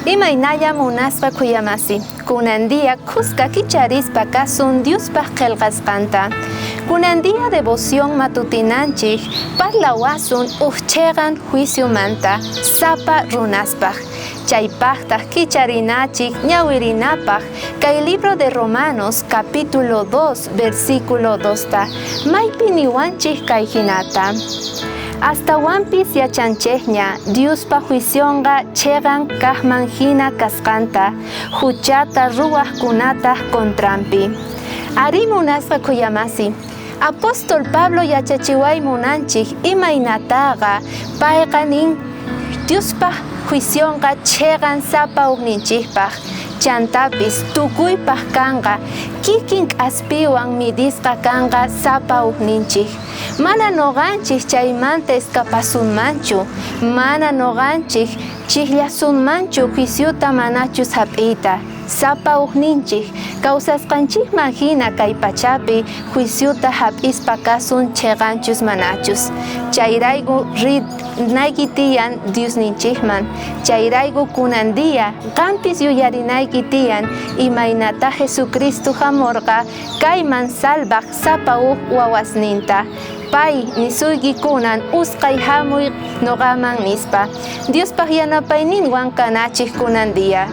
Imaynaya munasqa kuyamasi, kunandia kuska kicharispa kasun Diospa qelqasqanta. Kunandia devoción matutinanchik, parlawasun uchchegan juicio manta, sapa runaspaj. Chaypaqtaq kicharinachik ñawirinapaq, kay libro de Romanos capítulo 2 versículo 2ta, maypi niwanchik kay hinata. Hasta wampis yachanchekña, Diospa juicionga chegan kahman hina kasqanta, huchata ruwaqkunata kontrampi. Ari munasqa kuyamasi, Apóstol Pablo yachachiway munanchik imaynataqa, payqa nin Diospa juicionga chegan sapa ukninchikpaq, chantapis tukuypaq kanqa, kikin k'aspiwan midisqa kanqa sapa ukninchik. Mana noqanchik chaymanta escapasunmanchu, mana noqanchik chiqllasunmanchu juiciuta manachus hap'iyta. Sapa ukninchik kawsasqanchikman hina kay pachapi juiciuta hap'ispa kasun cheqanchus manachus. Chayrayku rinayki tiyan Diosninchikman, chayrayku kunandia qampis yuyarinayki tiyan imaynata Jesucristo hamurqa kayman salvaq sapa huk wawasninta. Pay nisuyki kunan usqay hamuy noqaman nispa, Diospaq yanapayninwan kanachik kunandia.